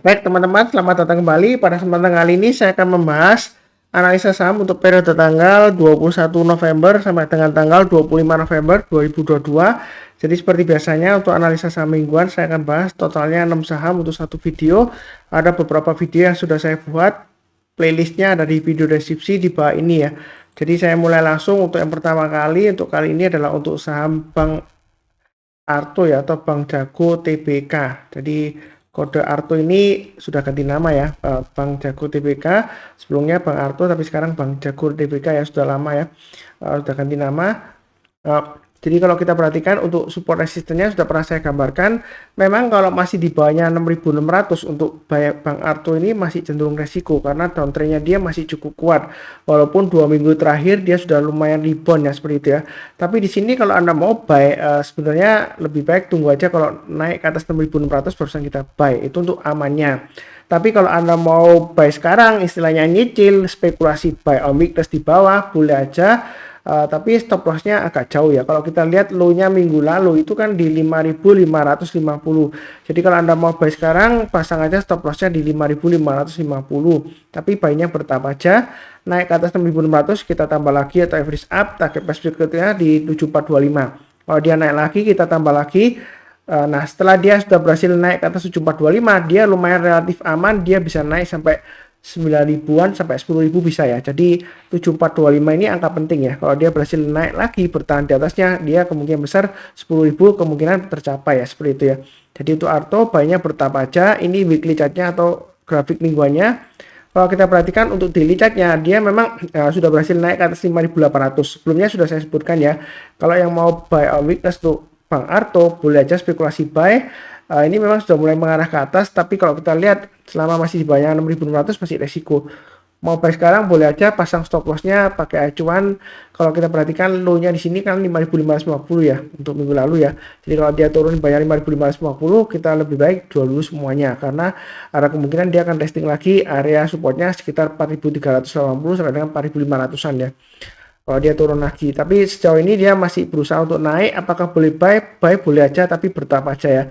Baik teman-teman, selamat datang kembali. Pada kesempatan kali ini saya akan membahas analisa saham untuk periode tanggal 21 November sampai dengan tanggal 25 November 2022. Jadi seperti biasanya untuk analisa saham mingguan saya akan bahas totalnya 6 saham untuk satu video. Ada beberapa video yang sudah saya buat, playlistnya ada di video deskripsi di bawah ini ya. Jadi saya mulai langsung untuk yang pertama kali. Untuk kali ini adalah untuk saham Bank Arto ya, atau Bank Jago Tbk. Jadi kode Arto ini sudah ganti nama ya, Bank Jago Tbk. Sebelumnya Bank Arto, tapi sekarang Bank Jago Tbk ya, sudah lama ya, sudah ganti nama. Jadi kalau kita perhatikan untuk support resistennya sudah pernah saya gambarkan. Memang kalau masih di bawahnya 6.600 untuk Bank Arto ini masih cenderung resiko karena downtrendnya dia masih cukup kuat. Walaupun 2 minggu terakhir dia sudah lumayan rebound ya, seperti itu ya. Tapi di sini kalau Anda mau buy, sebenarnya lebih baik tunggu aja kalau naik ke atas 6.600 barusan kita buy. Itu untuk amannya. Tapi kalau Anda mau buy sekarang, istilahnya nyicil, spekulasi buy on weakness di bawah, boleh aja. Tapi stop lossnya agak jauh ya. Kalau kita lihat low-nya minggu lalu itu kan di 5.550. Jadi kalau Anda mau buy sekarang, pasang aja stop lossnya di 5.550. Tapi buy-nya bertahap aja. Naik ke atas 6.600 kita tambah lagi atau average up. Target price berikutnya di 7425. Kalau dia naik lagi kita tambah lagi. Nah setelah dia sudah berhasil naik ke atas 7425, dia lumayan relatif aman. Dia bisa naik sampai 9.000-an sampai 10.000 bisa ya. Jadi 7425 ini angka penting ya. Kalau dia berhasil naik lagi bertahan di atasnya, dia kemungkinan besar 10.000 kemungkinan tercapai ya, seperti itu ya. Jadi untuk Arto banyak bertahap aja. Ini weekly chartnya atau grafik mingguannya. Kalau kita perhatikan untuk daily chartnya, dia memang sudah berhasil naik ke atas 5.800. Sebelumnya sudah saya sebutkan ya. Kalau yang mau buy on weakness tuh Bank Arto, boleh aja spekulasi buy. Ini memang sudah mulai mengarah ke atas, tapi kalau kita lihat selama masih di bawah 6.600 masih resiko. Mau buy sekarang boleh aja pasang stop lossnya pakai acuan. Kalau kita perhatikan low-nya di sini kan 5.550 ya untuk minggu lalu ya. Jadi kalau dia turun di bawah 5.550, kita lebih baik jual dulu semuanya karena ada kemungkinan dia akan testing lagi area supportnya sekitar 4.380 sampai dengan 4.500-an ya. Kalau dia turun lagi, tapi sejauh ini dia masih berusaha untuk naik. Apakah boleh buy? Buy boleh aja, tapi bertahap aja ya.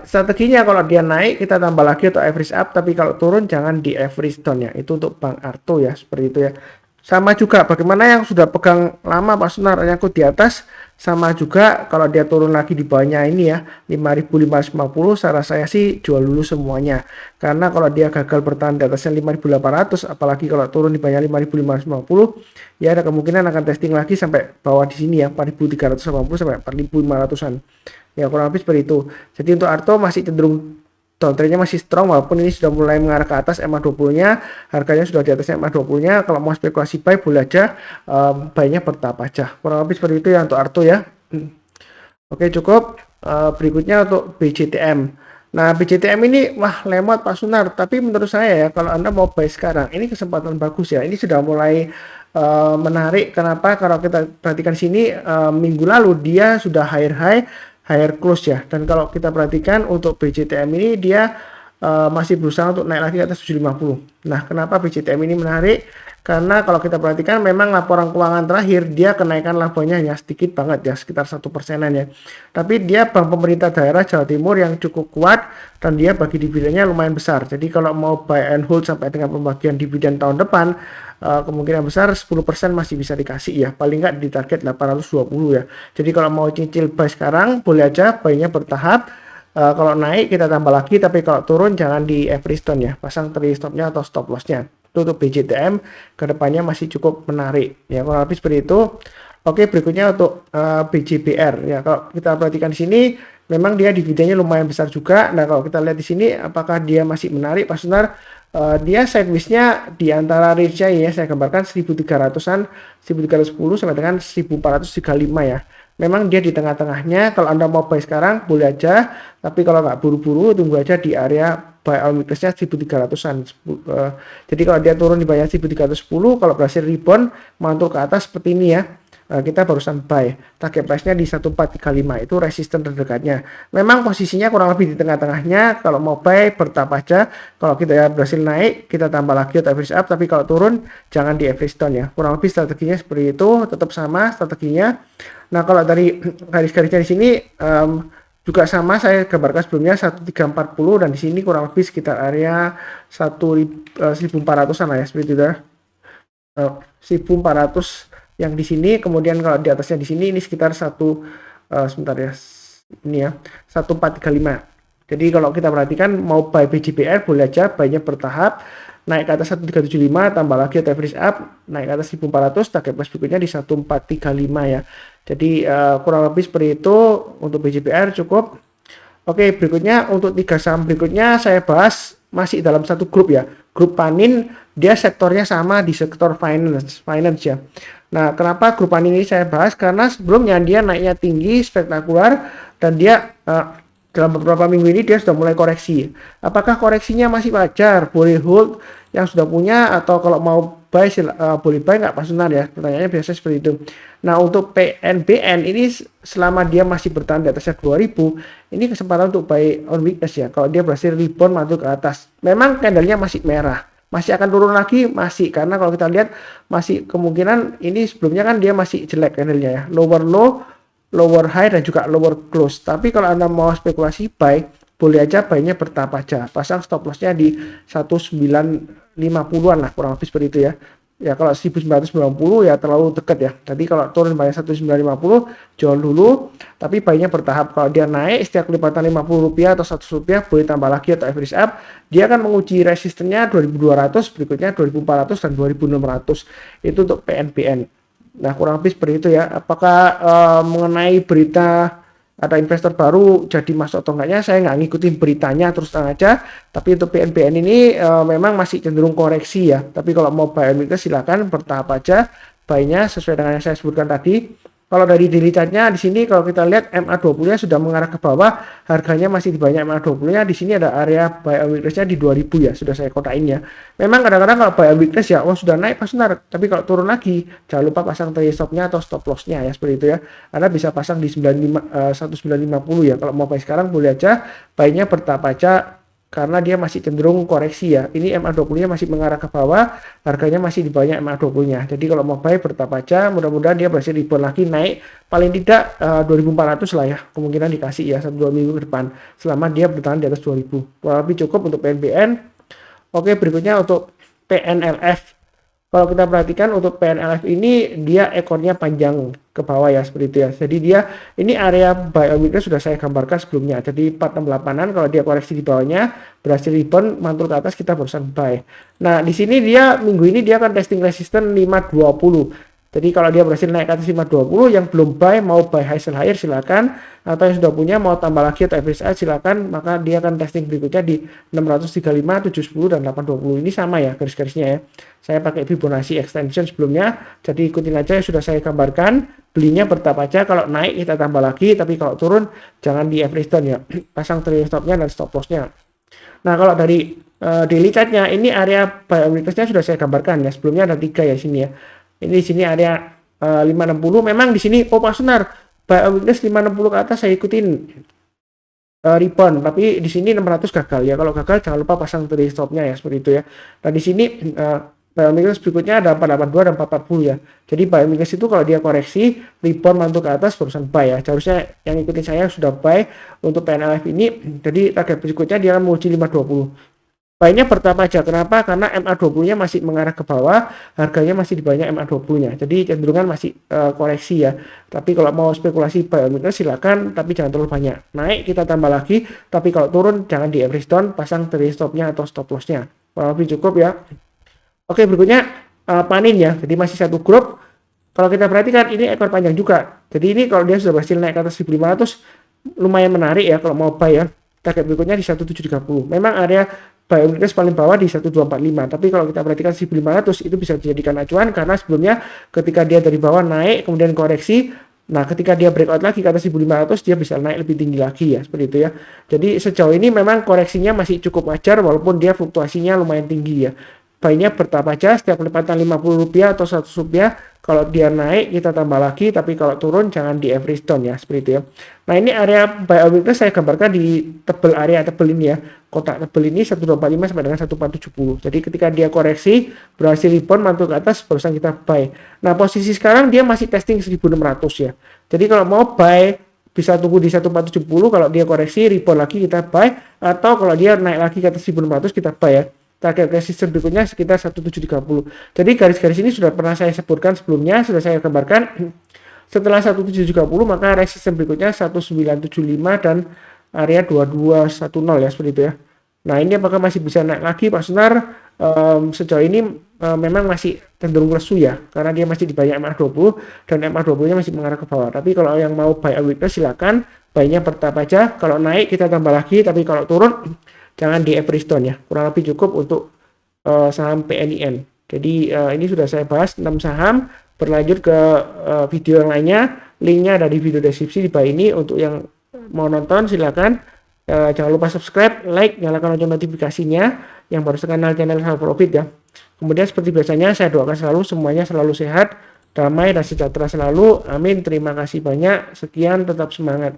Strateginya kalau dia naik kita tambah lagi atau average up, tapi kalau turun jangan di average down ya. Itu untuk Bank Arto ya, seperti itu ya. Sama juga bagaimana yang sudah pegang lama Pak Sunar nyangkut di atas, sama juga kalau dia turun lagi di bawahnya ini ya 5.550, saran saya sih jual dulu semuanya. Karena kalau dia gagal bertahan di atasnya 5.800, apalagi kalau turun di bawahnya 5.550, ya ada kemungkinan akan testing lagi sampai bawah di sini ya 4.380 sampai 4.500-an. Ya kurang lebih seperti itu. Jadi untuk Arto masih cenderung downtrendnya masih strong, walaupun ini sudah mulai mengarah ke atas. MA20-nya harganya sudah di atasnya MA20-nya. Kalau mau spekulasi buy boleh aja, buy-nya bertahap aja. Kurang lebih seperti itu ya untuk Arto ya. Oke cukup. Berikutnya untuk BJTM. Nah BJTM ini wah lemot Pak Sunar, tapi menurut saya ya kalau Anda mau buy sekarang ini kesempatan bagus ya. Ini sudah mulai menarik. Kenapa? Kalau kita perhatikan sini minggu lalu dia sudah higher close ya. Dan kalau kita perhatikan untuk BJTM ini dia masih berusaha untuk naik lagi ke atas 750. Nah kenapa BJTM ini menarik? Karena kalau kita perhatikan memang laporan keuangan terakhir dia kenaikan labanya hanya sedikit banget ya, sekitar 1%-an ya. Tapi dia bank pemerintah daerah Jawa Timur yang cukup kuat dan dia bagi dividennya lumayan besar. Jadi kalau mau buy and hold sampai dengan pembagian dividen tahun depan, kemungkinan besar 10% masih bisa dikasih ya, paling nggak di target 820 ya. Jadi kalau mau cicil buy sekarang boleh aja, buy-nya bertahap. Kalau naik kita tambah lagi, tapi kalau turun jangan di average down ya, pasang trailing stopnya atau stop lossnya. Itu untuk BJTM kedepannya masih cukup menarik ya, kurang lebih seperti itu. Oke berikutnya untuk BJBR ya. Kalau kita perhatikan di sini memang dia dividennya lumayan besar juga. Nah kalau kita lihat di sini apakah dia masih menarik Pak Sunar? Dia sideways-nya di antara range-nya ya, saya gambarkan 1300-an, 1310 sampai dengan 1435 ya. Memang dia di tengah-tengahnya. Kalau Anda mau buy sekarang boleh aja, tapi kalau nggak buru-buru tunggu aja di area buy on weakness-nya 1300-an. Jadi kalau dia turun di bawah 1310, kalau berhasil rebound mantul ke atas seperti ini ya, kita barusan buy. Target price-nya di 1435, itu resisten terdekatnya. Memang posisinya kurang lebih di tengah-tengahnya. Kalau mau buy bertahap aja. Kalau kita berhasil naik kita tambah lagi atau average up, tapi kalau turun jangan di average down ya. Kurang lebih strateginya seperti itu, tetap sama strateginya. Nah kalau dari garis-garisnya di sini juga sama saya gambarkan sebelumnya 1340 dan di sini kurang lebih sekitar area 1400-an lah ya seperti itu ya. 1400 yang di sini, kemudian kalau di atasnya di sini ini sekitar sebentar ya, ini ya 1435. Jadi kalau kita perhatikan mau buy BJPR boleh aja buy-nya bertahap, naik ke atas 1375 tambah lagi average up, naik ke atas 1400, target price berikutnya di 1435 ya. Jadi kurang lebih seperti itu untuk BJPR cukup. Oke, berikutnya untuk 3 saham berikutnya saya bahas masih dalam satu grup ya. Grup Panin, dia sektornya sama di sektor finance ya. Nah, kenapa grup Panin ini saya bahas? Karena sebelumnya dia naiknya tinggi, spektakular, dan dia dalam beberapa minggu ini dia sudah mulai koreksi. Apakah koreksinya masih wajar? Boleh hold yang sudah punya, atau kalau mau buy boleh buy nggak Pak Sunar ya? Pertanyaannya biasanya seperti itu. Nah, untuk PNBN ini selama dia masih bertahan di atasnya 2000, ini kesempatan untuk buy on weakness ya. Kalau dia berhasil rebound masuk ke atas, memang candlenya masih merah, masih akan turun lagi, masih, karena kalau kita lihat masih kemungkinan ini sebelumnya kan dia masih jelek candlenya ya, lower low, lower high, dan juga lower close. Tapi kalau Anda mau spekulasi buy, boleh aja buy-nya bertahap aja, pasang stop loss-nya di 1950-an lah kurang lebih seperti itu ya. Ya kalau 1990 ya terlalu dekat ya. Tadi kalau turun bayar 1950 jual dulu, tapi buy-nya bertahap. Kalau dia naik setiap kelipatan Rp50 atau Rp100 boleh tambah lagi atau average up. Dia akan menguji resistennya 2200, berikutnya 2400 dan 2600. Itu untuk PNBN. Nah, kurang lebih seperti itu ya. Apakah mengenai berita ada investor baru jadi masuk atau enggaknya, saya nggak ngikutin beritanya terus terang aja. Tapi untuk PNBN ini memang masih cenderung koreksi ya. Tapi kalau mau buy on weakness silakan bertahap aja buy-nya sesuai dengan yang saya sebutkan tadi. Kalau dari daily chart-nya di sini kalau kita lihat MA20-nya sudah mengarah ke bawah, harganya masih di banyak MA20-nya. Di sini ada area buy on weakness-nya di 2000 ya, sudah saya kotain ya. Memang kadang-kadang kalau buy on weakness ya, sudah naik pas benar, tapi kalau turun lagi jangan lupa pasang trailing stop-nya atau stop loss-nya ya, seperti itu ya. Anda bisa pasang di 1950 ya. Kalau mau buy sekarang boleh aja, buy-nya bertahap aja karena dia masih cenderung koreksi ya. Ini MA20-nya masih mengarah ke bawah, harganya masih di banyak MA20-nya. Jadi kalau mau buy bertahap aja, mudah-mudahan dia berhasil rebound lagi naik paling tidak 2400 lah ya. Kemungkinan dikasih ya 1-2 minggu ke depan selama dia bertahan di atas 2000. Lebih cukup untuk PNBN. Oke, berikutnya untuk PNLF. Kalau kita perhatikan untuk PNLF ini dia ekornya panjang ke bawah ya, seperti itu ya. Jadi dia ini area buy on weakness sudah saya gambarkan sebelumnya. Jadi 468-an kalau dia koreksi di bawahnya berhasil rebound mantul ke atas, kita barusan buy. Nah, di sini dia minggu ini dia akan testing resistance 520. Jadi kalau dia berhasil naik ke atas 520, yang belum buy mau buy high sell higher silakan, atau yang sudah punya mau tambah lagi atau average out silakan, maka dia akan testing berikutnya di 635, 710 dan 820. Ini sama ya garis-garisnya ya. Saya pakai Fibonacci extension sebelumnya, jadi ikutin aja yang sudah saya gambarkan. Belinya bertahap aja, kalau naik kita tambah lagi, tapi kalau turun jangan di average down ya. Pasang trailing stop-nya dan stop loss-nya. Nah, kalau dari daily chart-nya ini area buy on weakness-nya sudah saya gambarkan ya. Sebelumnya ada 3 ya sini ya. Ini di sini area 560. Memang di sini Pak Sunar buy on weakness 560 ke atas saya ikutin rebound, tapi di sini 600 gagal ya. Kalau gagal jangan lupa pasang trailing stop-nya ya, seperti itu ya. Nah, di sini buy on weakness berikutnya ada 482 dan 440 ya. Jadi buy on weakness itu kalau dia koreksi rebound mantul ke atas barusan buy ya. Seharusnya yang ikutin saya sudah buy untuk PNLF ini. Jadi target berikutnya dia akan menguji 520. Buy-nya bertahap aja. Kenapa? Karena MA20-nya masih mengarah ke bawah, harganya masih di banyak MA20-nya. Jadi cenderungan masih koreksi ya. Tapi kalau mau spekulasi buy on weakness silakan, tapi jangan terlalu banyak. Naik kita tambah lagi, tapi kalau turun jangan di average down, pasang trailing stop-nya atau stop loss-nya. Lebih cukup ya. Oke, berikutnya Panin ya. Jadi masih satu grup. Kalau kita perhatikan ini ekor panjang juga. Jadi ini kalau dia sudah berhasil naik ke atas 1500 lumayan menarik ya kalau mau buy ya. Target berikutnya di 1730. Memang area buy on weakness paling bawah di 1245, tapi kalau kita perhatikan 1500 itu bisa dijadikan acuan karena sebelumnya ketika dia dari bawah naik kemudian koreksi, nah ketika dia breakout lagi ke atas 1500 dia bisa naik lebih tinggi lagi ya, seperti itu ya. Jadi sejauh ini memang koreksinya masih cukup wajar walaupun dia fluktuasinya lumayan tinggi ya. Buy-nya bertahap aja, setiap kelipatan Rp50 atau Rp100, kalau dia naik kita tambah lagi, tapi kalau turun jangan di average down ya, seperti itu ya. Nah, ini area buy on weakness saya gambarkan di tebel, area tebel ini ya. Kotak tebel ini 1245 sampai dengan 1470. Jadi ketika dia koreksi berhasil rebound mantul ke atas barusan kita buy. Nah, posisi sekarang dia masih testing 1600 ya. Jadi kalau mau buy bisa tunggu di 1470, kalau dia koreksi rebound lagi kita buy, atau kalau dia naik lagi ke atas 1400 kita buy ya. Target resistance berikutnya sekitar 1730. Jadi garis-garis ini sudah pernah saya sebutkan sebelumnya, sudah saya gambarkan. Setelah 1730 maka resistance berikutnya 1975 dan area 2210 ya, seperti itu ya. Nah, ini apakah masih bisa naik lagi Pak Sunar? Sejauh ini memang masih cenderung lesu ya, karena dia masih di banyak MA20 dan MA20-nya masih mengarah ke bawah. Tapi kalau yang mau buy a weakness silakan, buy-nya bertahap aja. Kalau naik kita tambah lagi, tapi kalau turun jangan di every stone ya. Kurang lebih cukup untuk saham PNIN. Jadi ini sudah saya bahas 6 saham. Berlanjut ke video yang lainnya, linknya ada di video deskripsi di bawah ini. Untuk yang mau nonton silakan. Jangan lupa subscribe, like, nyalakan lonceng notifikasinya yang baru channel Saham Profit ya. Kemudian seperti biasanya saya doakan selalu semuanya selalu sehat, damai dan sejahtera selalu. Amin. Terima kasih banyak. Sekian, tetap semangat.